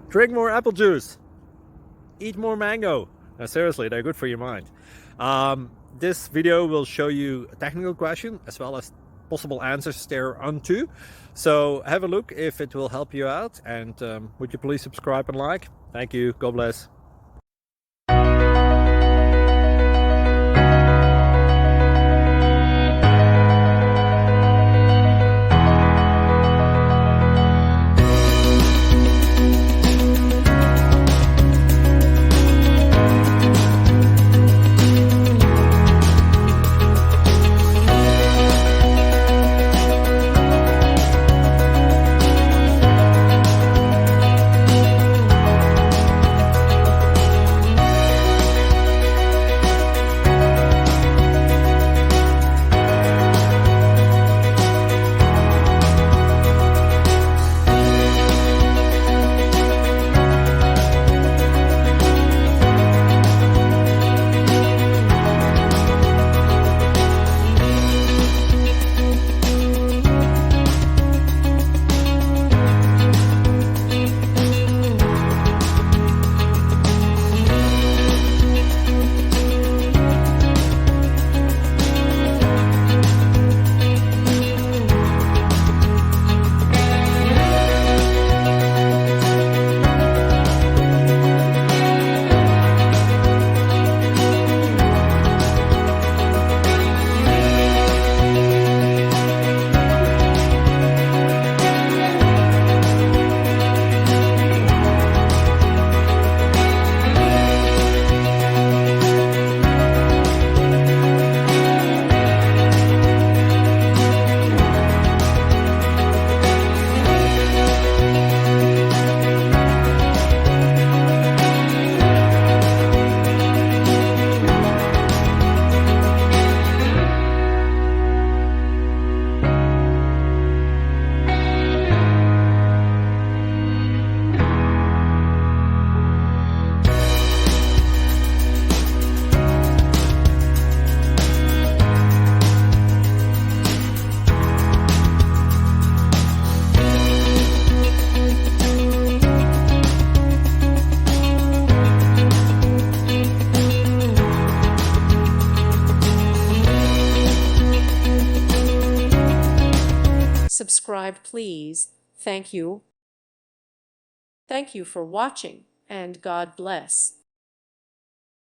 Drink more apple juice. Eat more mango. Now, seriously, they're good for your mind. This video will show you a technical question as well as possible answers thereunto. So have a look if it will help you out, and would you please subscribe and like? Thank you. God bless. Subscribe, please. Thank you. Thank you for watching, and God bless.